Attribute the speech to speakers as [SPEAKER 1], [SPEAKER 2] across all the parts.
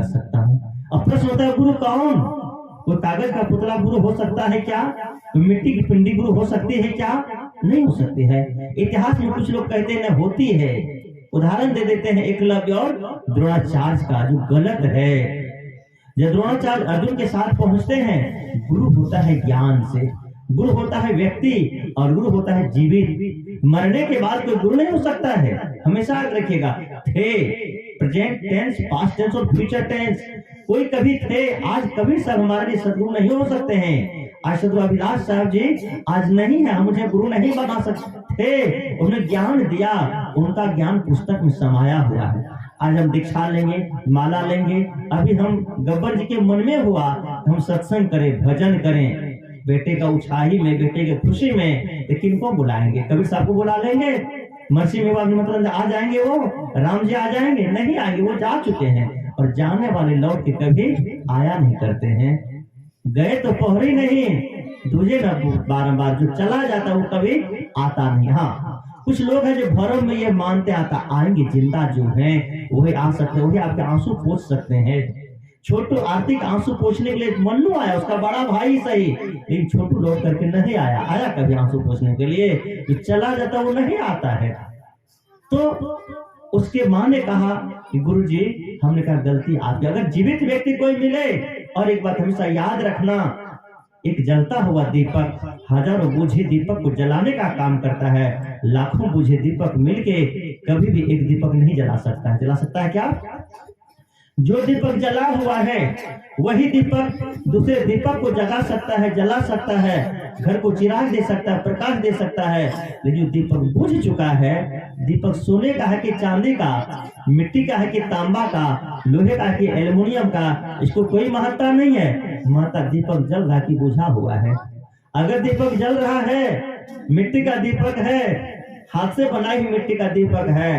[SPEAKER 1] कर सकता हूँ। अब प्रश्न होता है गुरु कौन? कोई कागज का पुतला गुरु हो सकता है क्या? कोई मिट्टी की पिंडी गुरु हो सकती है क्या? नहीं हो सकती है। इतिहास में कुछ लोग कहते हैं होती है। उदाहरण दे देते हैं एकलव्य और द्रोणाचार्य का, जो गलत है। जब द्रोणाचार्य अर्जुन के साथ पहुंचते हैं, गुरु होता है ज्ञान से, गुरु होता है व्यक्ति, और गुरु होता है जीवित। मरने के बाद कोई गुरु नहीं हो सकता है। हमेशा याद रखिएगा, थे, प्रेजेंट टेंस, पास्ट टेंस और फ्यूचर टेंस। कोई कभी थे, आज कभी सब हमारे लिए सदगुरु नहीं हो सकते हैं। आज सदगुरु अभिलाष साहब जी आज नहीं है, मुझे गुरु नहीं बना सकते थे। उन्हें ज्ञान दिया, उनका ज्ञान पुस्तक में समाया हुआ है। आज हम दीक्षा लेंगे, माला लेंगे। अभी हम गब्बर जी के मन में हुआ हम सत्संग करें, भजन करें, बेटे का उछाही में, बेटे की खुशी में, लेकिन को बुलाएंगे? कबीर साहब को बुला लेंगे? मर्सी में मतलब आ जाएंगे वो? राम जी आ जाएंगे? नहीं आएंगे, वो जा चुके हैं। और जाने वाले लौट के कभी आया नहीं करते हैं। गए तो पहरी नहीं, दूजे न बारंबार, जो चला जाता वो कभी आता नहीं। हाँ, कुछ लोग हैं जो भरम में ये मानते आता आएंगे, जिंदा जो हैं वही आ सकते हैं, वही आपके आंसू पोंछ सकते हैं। छोटू आर्थिक आंसू पोंछने के लिए मन्नू आया, उसका बड़ा भाई सही, लेकिन छोटू लौट करके नहीं आया। आया कभी आंसू पोंछने के लिए? जो चला जाता वो नहीं आता है। तो उसके माँ ने कहा कि गुरुजी हमने कहा गलती आपकी। अगर जीवित व्यक्ति कोई मिले, और एक बात हमेशा याद रखना, एक जलता हुआ दीपक हजारों बूझे दीपक को जलाने का काम करता है। लाखों बूझे दीपक मिलके कभी भी एक दीपक नहीं जला सकता है। जला सकता है क्या? जो दीपक जला हुआ है वही दीपक दूसरे दीपक को जगा सकता है, जला सकता है, घर को चिराग दे सकता है, प्रकाश दे सकता है। लेकिन जो दीपक बुझ चुका है, दीपक सोने का है कि चांदी का, मिट्टी का है कि तांबा का, लोहे का कि एल्युमिनियम का, इसको कोई महत्ता नहीं है। महत्ता दीपक जल रहा कि बुझा हुआ है। अगर दीपक जल रहा है, मिट्टी का दीपक है, हाथ से बनाई हुई मिट्टी का दीपक है,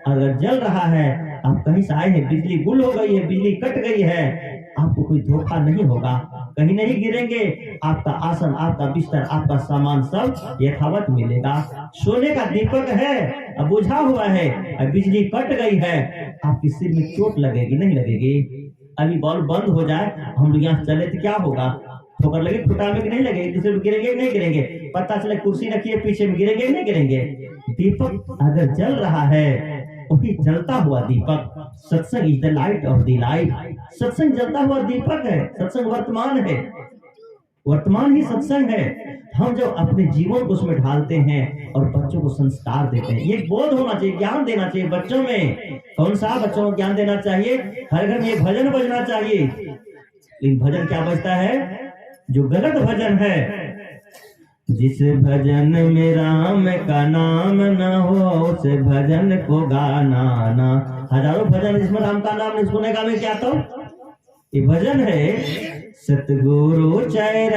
[SPEAKER 1] अगर जल रहा है, आप कहीं से आए हैं, बिजली गुल हो गई है, बिजली कट गई है, आपको कोई धोखा नहीं होगा, कहीं नहीं गिरेंगे। आपका आसन, आपका बिस्तर, आपका सामान सब यथावत मिलेगा। सोने का दीपक है, अब बुझा हुआ है, अब बिजली कट गई है, आपके सिर में चोट लगेगी? नहीं लगेगी। अभी बल्ब बंद हो जाए, हम लोग यहाँ चले तो क्या होगा? ठोकर लगे, फुटा में नहीं लगे, दूसरे में गिरेंगे नहीं गिरेंगे? पता चले कुर्सी रखिए पीछे में, गिरेंगे नहीं गिरेंगे? दीपक अगर जल रहा है, वही जलता हुआ दीपक, सत्संग is the light of the life. सत्संग जलता हुआ दीपक है, सत्संग वर्तमान है, वर्तमान ही सत्संग है। हम जब अपने जीवन को उसमें ढालते हैं और बच्चों को संस्कार देते हैं, ये बोध होना चाहिए, ज्ञान देना चाहिए बच्चों में। कौन सा बच्चों को ज्ञान देना चाहिए? हर घर में ये भजन बजना चाहिए। लेकिन भजन क्या बजता है? जो गलत भजन है। जिस भजन में राम का नाम न हो, उस भजन को गाना ना। हजारों भजन जिसमें राम का नाम नहीं सुनेगा में क्या? तो ये भजन है। सतगुरु चरण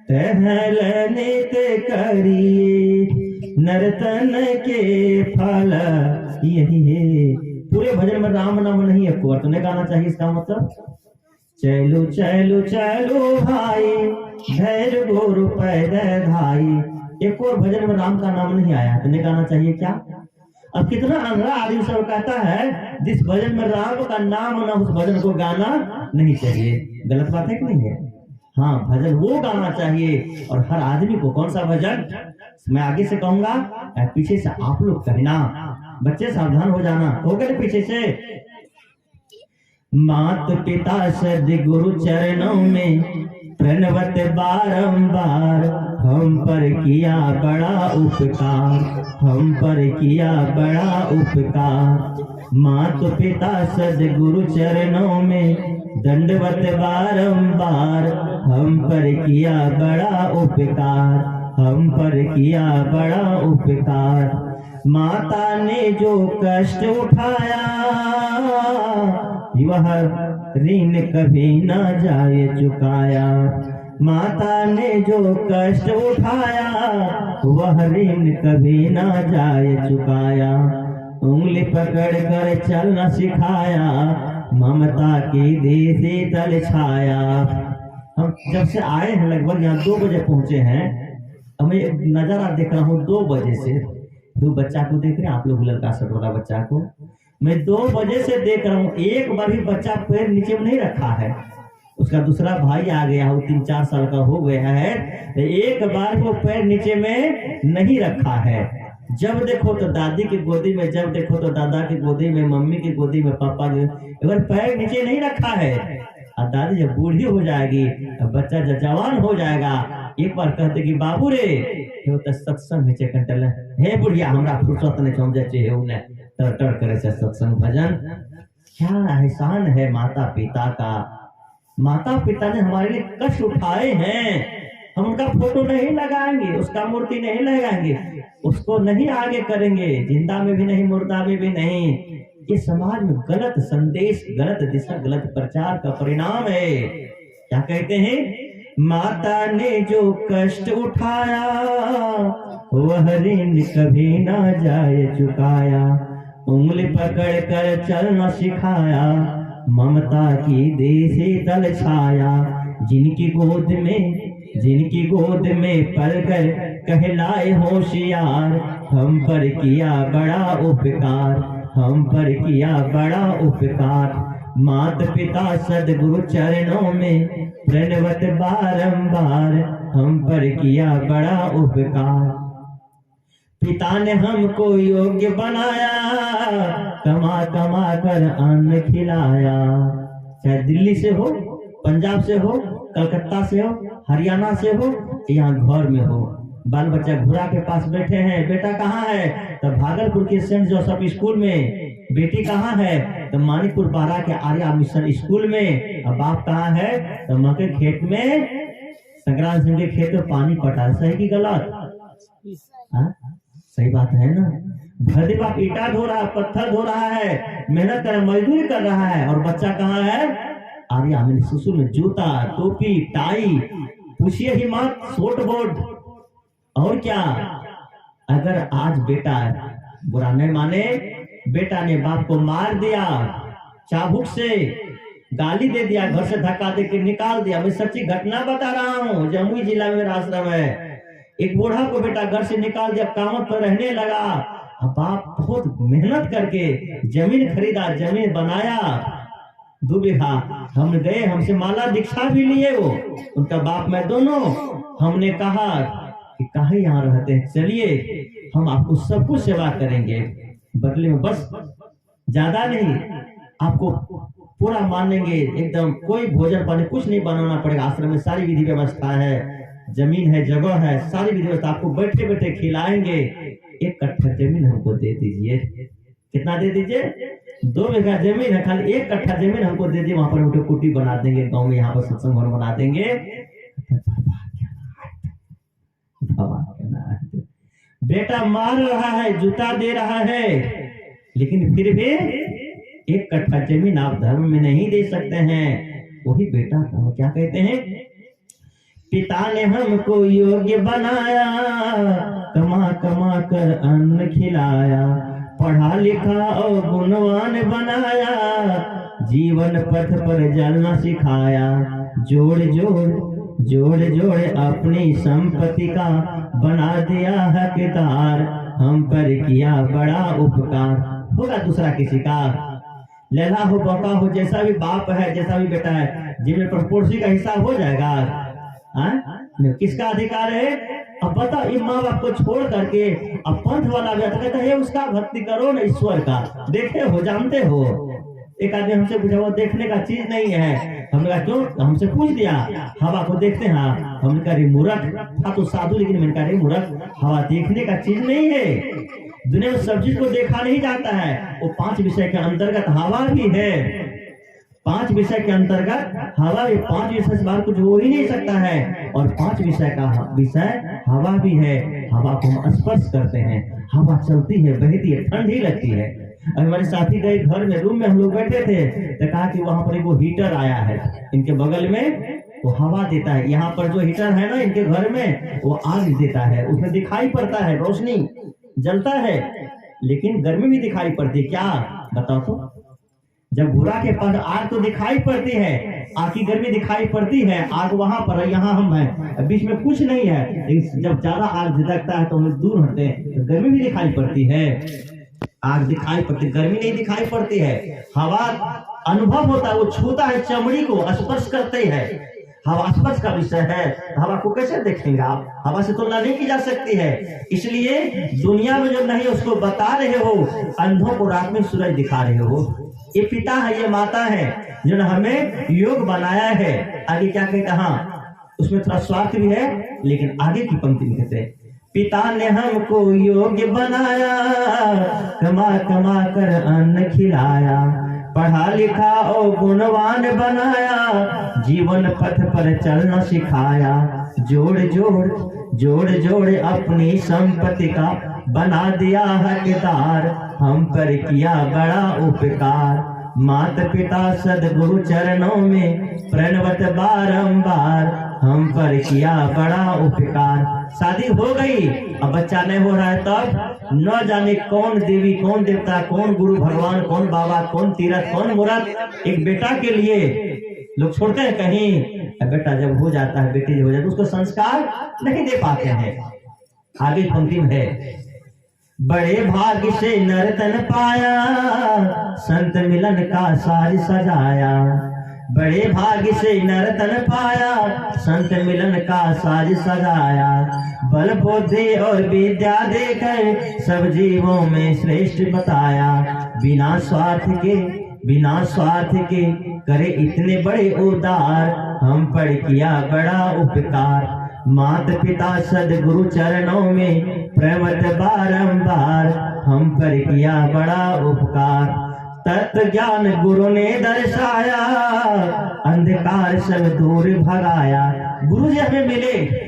[SPEAKER 1] टहल नित करिए, नर्तन के फल यही है। पूरे भजन में राम नाम नहीं है, कुंवर तो नहीं गाना चाहिए। इसका मतलब चलो चलो चलो भाई, धैर्य गुरु पैदल धाई। एक और भजन में राम का नाम नहीं आया, तो नहीं गाना चाहिए क्या? अब कितना अंधा आदमी सब कहता है जिस भजन में राम का नाम ना, उस भजन को गाना नहीं चाहिए। गलत बात है कि नहीं है? हाँ, भजन वो गाना चाहिए। और हर आदमी को कौन सा भजन? मैं आगे से कहूंगा, पीछे से आप लोग कहना। बच्चे सावधान हो जाना, हो गए पीछे से। मात पिता सद्गुरु चरणों में प्रणवत बारंबार, हम पर किया बड़ा उपकार, हम पर किया बड़ा उपकार। मात पिता सद्गुरु चरणों में दंडवत बारंबार, हम पर किया बड़ा उपकार, हम पर किया बड़ा उपकार। माता ने जो कष्ट उठाया, वह ऋण कभी न जाए चुकाया। माता ने जो कष्ट उठाया, वह ऋण कभी न जाए चुकाया। उंगली पकड़ कर चलना सिखाया, ममता की देसी तल छाया। हम जब से आए हैं लगभग यहाँ 2 बजे पहुंचे हैं। हमें नजारा देख रहा हूँ 2 बजे से। तो बच्चा को देख रहे हैं आप लोग, लड़का सट वाला बच्चा को। मैं 2 बजे से देख रहा हूँ, एक बार भी बच्चा पैर नीचे में नहीं रखा है। उसका दूसरा भाई आ गया, वो 3-4 साल का हो गया है, तो एक बार वो पैर नीचे में नहीं रखा है। जब देखो तो दादी की गोदी में, जब देखो तो दादा की गोदी में, मम्मी की गोदी में, पापा की, अगर पैर नीचे नहीं रखा है। और दादी जब बूढ़ी हो जाएगी, बच्चा जब जवान हो जाएगा, एक बार कहते कि बाबू रे तो सत्संग नीचे कंटल हे बुढ़िया हमरा फुर्सत नहीं समझे चाहिए उन्हें तर करे से सत्संग भजन। क्या एहसान है माता पिता का। माता पिता ने हमारे लिए कष्ट उठाए हैं, हम उनका फोटो नहीं लगाएंगे, उसका मूर्ति नहीं लगाएंगे, उसको नहीं आगे करेंगे, जिंदा में भी नहीं, मुर्दा में भी नहीं। ये समाज में गलत संदेश, गलत दिशा, गलत प्रचार का परिणाम है। क्या कहते हैं, माता ने जो कष्ट उठाया वह ऋण कभी ना जाए चुकाया, उंगली पकड़ कर चलना सिखाया, ममता की देसी तल छाया, जिनकी गोद में पलकर कहलाए होशियार, हम पर किया बड़ा उपकार, हम पर किया बड़ा उपकार, माता पिता सदगुरु चरणों में प्रणवत बारंबार, हम पर किया बड़ा उपकार। पिता ने हमको योग्य बनाया, कमा कमा कर अन्न खिलाया। चाहे दिल्ली से हो, पंजाब से हो, कलकत्ता से हो, हरियाणा से हो, यहाँ घर में हो, बाल बच्चा घोड़ा के पास बैठे हैं, बेटा कहाँ है, तो भागलपुर के सेंट जोसेफ स्कूल में। बेटी कहाँ है, तो मानिकपुर बारा के आर्या मिशन स्कूल में। अब बाप कहाँ है, तो माँ के खेत में, संक्रांत सिंह के खेत में पानी पटा। सही की गलत? सही बात है ना। भले बाप ईटा धो रहा है, पत्थर धो रहा है, मेहनत कर मजदूरी कर रहा है, और बच्चा कहाँ है, आर्या मिशन स्कूल में, जूता टोपी टाई, पूछिए ही मत, शॉर्ट बोर्ड। और क्या, अगर आज बेटा बुरा नहीं माने, बेटा ने बाप को मार दिया, चाबुक से गाली दे दिया, घर से धक्का दे के निकाल दिया। मैं सच्ची घटना बता रहा हूँ, जमुई जिला में मेरा आश्रम है। एक बूढ़ा को बेटा घर से निकाल दिया, कामत पर रहने लगा। अब बाप बहुत मेहनत करके जमीन खरीदा, जमीन बनाया 2 बीघा। हम गए, हमसे माला दीक्षा भी लिए वो, उनका बाप मैं दोनों। हमने कहा कि काहे यहाँ रहते हैं, चलिए हम आपको सब कुछ सेवा करेंगे, बदले में बस ज्यादा नहीं, आपको पूरा मानेंगे एकदम, कोई भोजन पानी कुछ नहीं बनाना पड़ेगा। आश्रम में सारी विधि व्यवस्था है, जमीन है, जगह है, सारी विधि व्यवस्था, आपको बैठे बैठे खिलाएंगे। 1 कट्ठा जमीन हमको दे दीजिए। कितना दे दीजिए? 2 बीघा जमीन है, खाली 1 कट्ठा जमीन हमको दे दीजिए, वहां पर उनको कुटी बना देंगे, गाँव में यहाँ पर सत्संग भवन बना देंगे। बेटा मार रहा है, जूता दे रहा है, लेकिन फिर भी 1 कट्ठा जमीन आप धर्म में नहीं दे सकते हैं। वही बेटा का क्या कहते हैं, पिता ने हमको योग्य बनाया, कमा कमा कर अन्न खिलाया, पढ़ा लिखा और गुणवान बनाया, जीवन पथ पर चलना सिखाया, जोड़ जोड़ अपनी संपत्ति का बना दिया हकदार, हम पर किया बड़ा उपकार। होगा दूसरा किसी का, लैला हो बौका हो, जैसा भी बाप है, जैसा भी बेटा है, जिसमें प्रपोर्सी का हिसाब हो जाएगा। किसका अधिकार है? अब पता, ये माँ बाप को छोड़ करके अब पंथ वाला भी कहता है उसका भक्ति करो ना, ईश्वर का देखे हो, जानते हो। एक आदमी हमसे पूछा, वो देखने का चीज नहीं है। हमने कहा क्यों? हमसे पूछ दिया, हवा को देखते हैं। हमने कहा मूर्ख था तो साधु, लेकिन मैंने कहा मूर्ख, हवा देखने का चीज नहीं है। दुनिया में सब चीज को देखा नहीं जाता है। वो 5 विषय के अंतर्गत हवा भी है, 5 विषय के अंतर्गत हवा भी, 5 विषय से बाहर कुछ हो ही नहीं सकता है। और 5 विषय का विषय हवा भी है। हवा को हम स्पर्श करते हैं, हवा चलती है, बहती है, ठंडी लगती है। हमारे साथी गए घर में, रूम में हम लोग बैठे थे, तो कहा कि वहां पर वो हीटर आया है इनके बगल में, वो हवा देता है। यहाँ पर जो हीटर है ना इनके घर में, वो आग देता है, उसमें दिखाई पड़ता है, रोशनी जलता है, लेकिन गर्मी भी दिखाई पड़ती है। क्या बताओ तो? जब भूरा के पास आग तो दिखाई पड़ती है, आग की गर्मी दिखाई पड़ती है, आग वहां पर है, यहाँ हम हैं, बीच में कुछ नहीं है। जब ज्यादा आग झलकता है तो हम दूर हटते हैं, तो गर्मी भी दिखाई पड़ती है। आग दिखाई पड़ती, गर्मी नहीं दिखाई पड़ती है, हवा अनुभव होता है, वो छूता है चमड़ी को, स्पर्श करते हैं। हवा स्पर्श का विषय है, हवा को कैसे देखेंगे आप? हवा से तुलना नहीं की जा सकती है। इसलिए दुनिया में जो नहीं उसको बता रहे हो, अंधों को रात में सूरज दिखा रहे हो। ये पिता है, ये माता है, जिन्होंने हमें योग बनाया है। आगे क्या कहता, हाँ उसमें थोड़ा स्वार्थ भी है, लेकिन आगे की पंक्ति में कहते हैं, पिता ने हमको योग्य बनाया, कमा कमा कर अन्न खिलाया, पढ़ा लिखा और गुणवान बनाया, जीवन पथ पर चलना सिखाया, जोड़ जोड़ अपनी संपत्ति का बना दिया हकदार, हम पर किया बड़ा उपकार, माता पिता सदगुरु चरणों में प्रणवत बारंबार, हम पर किया बड़ा उपकार। शादी हो गई, अब बच्चा नहीं हो रहा है, तब न जाने कौन देवी, कौन देवता, कौन गुरु भगवान, कौन बाबा, कौन तीरथ, कौन मुराद एक बेटा के लिए लोग छोड़ते हैं कहीं। बेटा जब हो जाता है, बेटी जब हो जाती है, उसको संस्कार नहीं दे पाते हैं। आगे पंक्ति में है, बड़े भाग्य से नर्तन पाया, संत मिलन का साज सजाया, बड़े भाग्य से नर्तन पाया, संत मिलन का साज सजाया, बल बुद्धि और विद्या देकर सब जीवों में श्रेष्ठ बताया, बिना स्वार्थ के करे इतने बड़े उदार, हम पर किया बड़ा उपकार, माता पिता सदगुरु चरणों में प्रेमत बारंबार, हम पर किया बड़ा उपकार, तत्व ज्ञान गुरु ने दर्शाया, अंधकार सब दूर भगाया। गुरु जी हमें मिले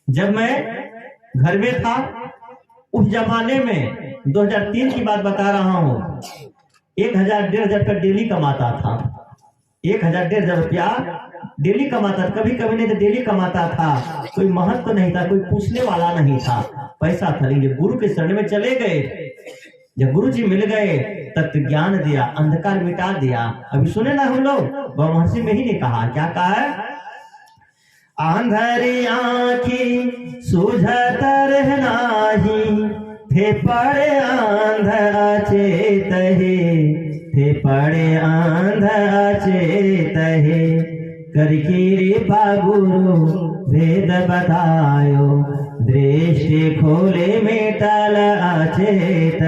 [SPEAKER 1] जब मैं घर में था, उस जमाने में 2003 की बात बता रहा हूँ, 1000-1500 रुपया डेली कमाता था, 1000-1500 रुपया डेली कमाता था, कभी कभी नहीं तो डेली कमाता था, कोई महत्व नहीं था, कोई पूछने वाला नहीं था, पैसा था। लेकिन गुरु के शरण में चले गए, जब गुरु जी मिल गए, तत्व ज्ञान दिया, अंधकार मिटा दिया। अभी सुने ना हम लोग, महर्षि में ही ने कहा, क्या कहा है, आंधरी आँखी सूझत रहनाही, थे पड़े आंध अचेत थे पड़े आंध अचेत करके गुरु भेद बतायो, दृष्टि खोले मेटल अचेत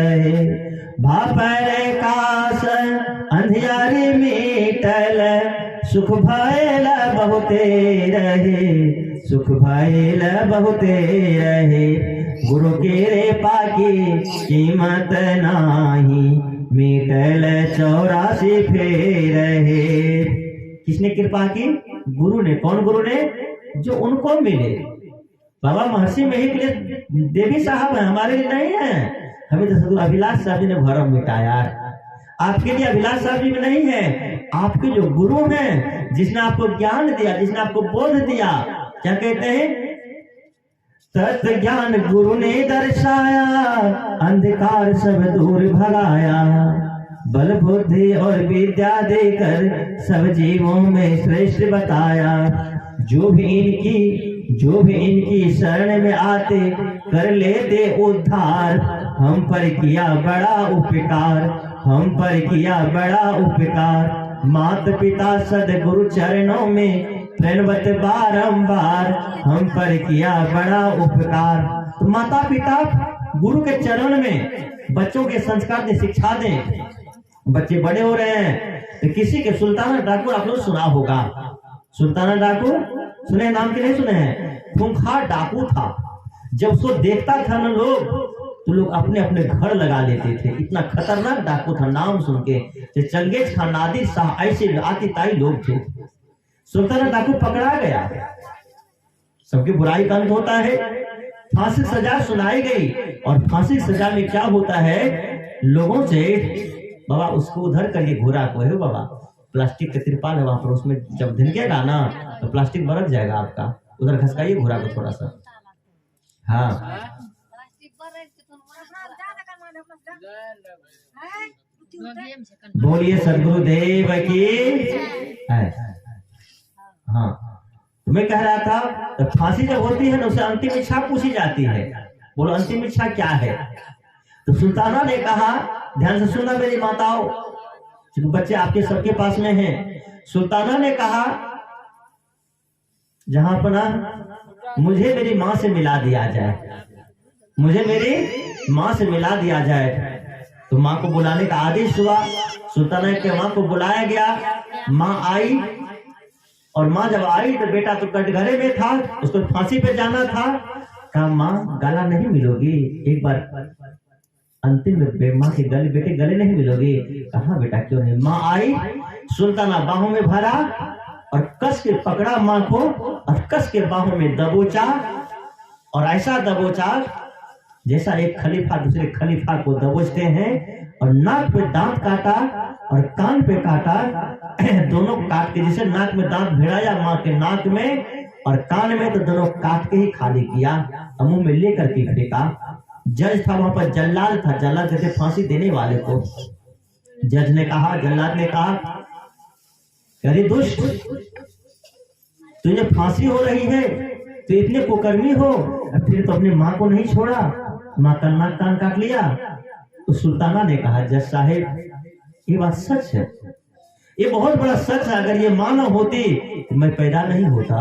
[SPEAKER 1] भापर कास अंधियारी मेटल, सुख भयल बहुते रहे, सुख भयल बहुते रहे, गुरु के रे पाकी कीमत नाही, मेटल 84 फेर रहे। किसने कृपा की? गुरु ने। कौन गुरु ने? जो उनको मिले। बाबा महर्षि मेही के लिए देवी साहब है, हमारे लिए नहीं है। हमें तो सदगुरु अभिलाष साहब जी ने भरम मिटाया, आपके लिए अभिलाष साहब जी में नहीं है। आपके जो गुरु हैं, जिसने आपको ज्ञान दिया, जिसने आपको बोध दिया, क्या कहते हैं, तत्व ज्ञान गुरु ने दर्शाया, अंधकार सब दूर भगाया, बल बुद्धि और विद्या देकर सब जीवों में श्रेष्ठ बताया, जो भी इनकी शरण में आते कर लेते उद्धार, हम पर किया बड़ा उपकार, हम पर किया बड़ा उपकार, माता पिता सदगुरु चरणों में प्रणवत बारंबार, हम पर किया बड़ा उपकार। तो माता पिता गुरु के चरण में बच्चों के संस्कार दे, शिक्षा दें। बच्चे बड़े हो रहे हैं, तो किसी के सुल्ताना डाकू आप लोग सुना होगा, सुल्ताना डाकू सुने, नाम के नहीं सुने हैं? खूंखार डाकू था। जब उसको देखता था ना लोग, तो लोग अपने अपने घर लगा लेते थे, इतना खतरनाक डाकू था। नाम सुन के चंगेज खान, नादिर शाह, ऐसे आती ताई लोग थे। सुल्ताना डाकू पकड़ा गया, सबकी बुराई का अंत होता है, फांसी सजा सुनाई गई। और फांसी सजा में क्या होता है, लोगों से बाबा उसको उधर करिए, घोड़ा को है बाबा, प्लास्टिक का तिरपाल है वहां पर, उसमें जब धिनकेगा ना तो प्लास्टिक बरस जाएगा आपका, उधर घसकाइए घोड़ा को थोड़ा सा। हाँ, बोलिए सदगुरुदेव की। हाँ, तो मैं कह रहा था, तो फांसी जब होती है ना, उसे अंतिम इच्छा पूछी जाती है। बोलो अंतिम इच्छा क्या है? तो सुल्ताना ने कहा, ध्यान से सुनना मेरी माताओं, क्योंकि बच्चे आपके सबके पास में हैं। सुल्ताना ने कहा, जहां पर ना मुझे मेरी माँ से मिला दिया जाए, मुझे मेरी माँ से मिला दिया जाए। तो माँ को बुलाने का आदेश हुआ। सुल्ताना के माँ को बुलाया गया। माँ आई, और माँ जब आई तो बेटा तो कटघरे में था, उसको फांसी पे जाना था। कहा, माँ गला नहीं मिलोगी, एक बार अंतिम में माँ के गले, बेटे गले नहीं मिलोगी। कहा, बेटा क्यों नहीं। माँ आई, सुल्ताना बाहों में भरा और कस के पकड़ा माँ को, और कस के बाहों में दबोचा, और ऐसा दबोचा जैसा एक खलीफा दूसरे खलीफा को दबोचते हैं, और नाक पे दांत काटा और कान पे काटा, दोनों काट के, जैसे नाक में दांत भिड़ाया माँ के नाक में और कान में, तो दोनों काट के ही खाली किया, मुंह में लेकर के फेंका। जज था वहां पर, जल्लाद था, जल्लाद कहते फांसी देने वाले को। जज ने कहा, जल्लाद ने कहा, अरे दुष्ट, तुझे फांसी हो रही है, तो इतने कुकर्मी हो, फिर तो अपनी माँ को नहीं छोड़ा, माँ का नाक कान काट लिया। तो सुल्ताना ने कहा, जज साहेब ये बात सच है, ये बहुत बड़ा सच है। अगर ये माँ न होती तो मैं पैदा नहीं होता।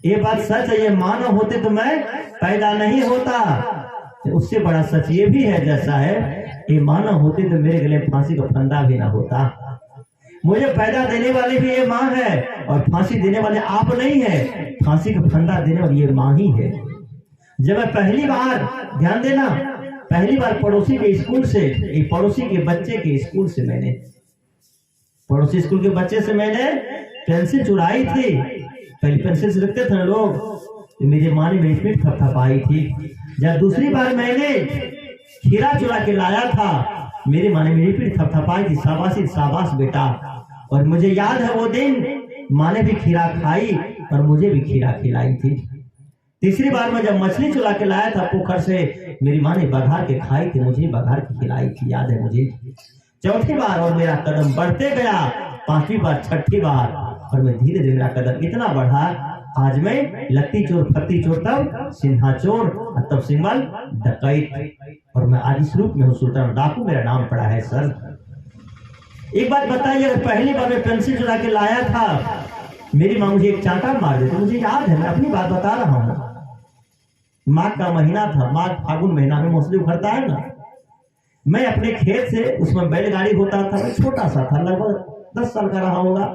[SPEAKER 1] ये बात सच है, ये माँ न होते तो मैं पैदा नहीं होता। उससे बड़ा सच ये भी है जज साहेब, ये माँ न होती तो मेरे गले फांसी का फंदा भी ना होता। मुझे पैदा देने वाले भी ये माँ है, और फांसी देने वाले आप नहीं है, फांसी का फंदा देने वाली ये माँ ही है। जब मैं पहली बार, ध्यान देना, पहली बार पड़ोसी के स्कूल से, एक पड़ोसी के बच्चे के स्कूल से मैंने, पड़ोसी स्कूल के बच्चे से मैंने पेंसिल चुराई थी। पहले पेंसिल से रखते थे लोग, तो मेरी माँ ने मेरी पीठ थपथपाई थी। जब दूसरी बार मैंने खीरा चुरा के लाया था, मेरी माँ ने मेरी पीठ थपथपाई थी, शाबाशी शाबाश बेटा। और मुझे याद है वो दिन माँ ने भी खीरा खाई और मुझे भी खीरा खिलाई थी। तीसरी बार में जब मछली चुरा के लाया था पोखर से, मेरी माँ ने बघार के खाई थी, मुझे बघार के खिलाई थी, याद है मुझे। चौथी बार और मेरा कदम बढ़ते गया, पांचवी बार, छठी बार, और मैं धीरे धीरे मेरा कदम इतना बढ़ा, आज मैं लत्ती चोर, फत्ती चोर, तब सिन्हा चोर, और तब सिंगल डकैत, और मैं आज इस रूप में हूँ, सुल्तान डाकू मेरा नाम पड़ा है। सर एक बात बताइए, पहली बार मैं पेंसिल चुरा के लाया था, मेरी माँ मुझे एक चांटा मार देती, मुझे याद है, मैं अपनी बात बता रहा हूँ। माघ का महीना था, माघ फागुन महीना में मछली उखड़ता है ना, मैं अपने खेत से, उसमें बैलगाड़ी होता था, मैं छोटा सा था, लगभग 10 साल का रहा होगा,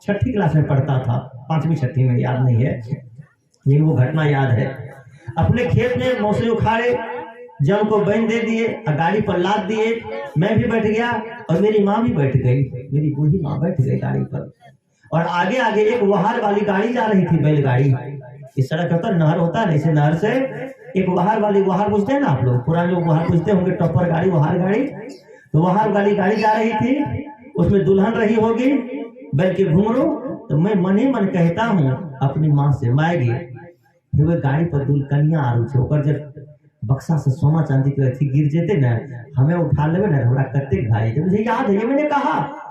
[SPEAKER 1] छठी क्लास में पढ़ता था, 5वीं छठी में, याद नहीं है, लेकिन वो घटना याद है। अपने खेत में मछली उखाड़े, जम को बैन दे दिए और गाड़ी पर लाद दिए, मैं भी बैठ गया और मेरी माँ भी बैठ गई, मेरी बूढ़ी माँ बैठ गई गाड़ी पर, और आगे आगे एक वहार वाली गाड़ी जा रही थी, बैलगाड़ी। इस सड़क पर नहर होता है, ऐसे नहर से एक वहार वाली, वहार पूछते हैं ना आप लोग, पुराने लोग वहार पूछते होंगे, टप्पर गाड़ी, वहार गाड़ी, तो वहार वाली गाड़ी जा रही थी, उसमें दुल्हन रही होगी, बैल के घुंघरू। तो मैं मन ही मन कहता हूँ अपनी माँ से, माएगी वो गाड़ी पर दुल्हनिया आ रही थी, जब बक्सा से सोना चांदी की अथी गिर जेते ना, हमें उठा लेवे ना, हमरा कत्ते घाई थे, मुझे याद है, ये मैंने कहा,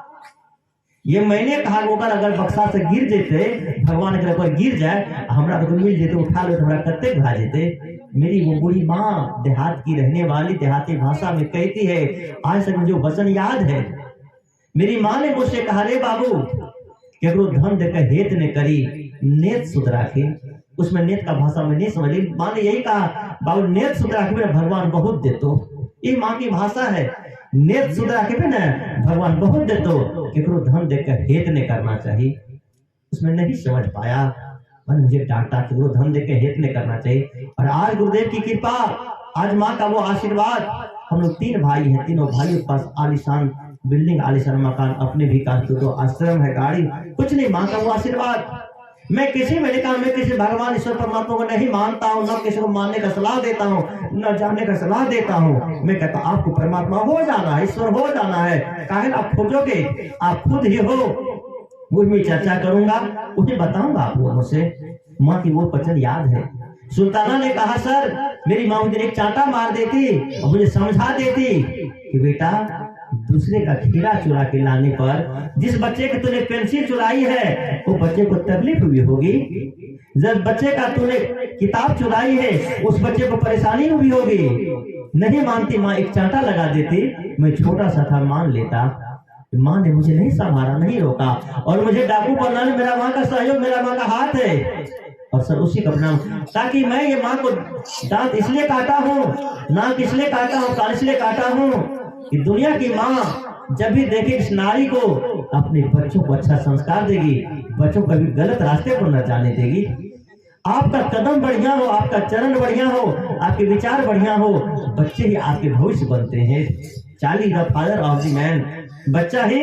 [SPEAKER 1] ये मैंने कहा, अगर बक्सा से गिर जेते, भगवान के कोई गिर जाए, हमरा तो मिल जेते, उठा ले, हमरा कत्ते घा जेते। मेरी वो बूढ़ी माँ देहात की रहने वाली, देहाती भाषा में कहती है, आज तक मुझे वचन याद है। मेरी माँ ने मुझसे कहा, रे बाबू, केकरो धन देकर हेत ने करी, नेत सुधरा के, उसमें नेत का भाषा में नहीं समझ, माँ ने यही कहा, बाबू नेत सुधरा के मेरा भगवान बहुत दे तो, ये माँ की भाषा है, नेत सुधरा के ना भगवान बहुत दे तो, केकरो धन देकर हेत ने करना चाहिए। उसमें नहीं समझ पाया, मैंने मुझे डांटा, केकरो धन देकर हेत ने करना चाहिए। और आज गुरुदेव की कृपा, आज माँ का वो आशीर्वाद, हम लोग 3 भाई हैं, तीनों भाइयों के पास आलीशान बिल्डिंग, आलीशान मकान, अपने भी का तो आश्रम है, गाड़ी, कुछ नहीं, माँ का वो आशीर्वाद। मैं किसी, मैंने कहा, मैं किसी भगवान ईश्वर परमात्मा को नहीं मानता हूँ, न किसी को मानने का सलाह देता हूँ, न जानने का सलाह देता हूँ। मैं कहता हूँ आपको परमात्मा हो जाना है, ईश्वर हो जाना है, काहे आप खोजोगे, आप खुद ही हो। उसमें चर्चा करूंगा, उन्हें बताऊंगा आप लोगों से। माँ की वो वचन याद है। सुल्ताना ने कहा, सर मेरी माँ मुझे एक चांटा मार देती और मुझे समझा देती कि बेटा दूसरे का खीरा चुरा के लाने पर जिस बच्चे के तूने पेंसिल चुराई है वो बच्चे को तकलीफ हुई होगी। जब बच्चे का तूने किताब चुराई है उस बच्चे को परेशानी हुई होगी। नहीं मानती माँ, एक चांटा लगा देती, मैं छोटा सा था मान लेता। माँ ने मुझे नहीं संभाला, नहीं रोका, और मुझे डाकू बनाने मेरा माँ का सहयोग, मेरा माँ का हाथ है। और सर उसी का नाम, ताकि मैं ये माँ को दांत इसलिए काटा हूँ, नाक इसलिए काटा हूँ, कान इसलिए काटा हूँ कि दुनिया की माँ जब भी देखे इस नारी को अपने बच्चों को अच्छा संस्कार देगी, बच्चों को कभी गलत रास्ते पर न जाने देगी। आपका कदम बढ़िया हो, आपका चरण बढ़िया हो, आपके विचार बढ़िया हो, बच्चे ही आपके भविष्य बनते हैं। Child is the father of the man. बच्चा ही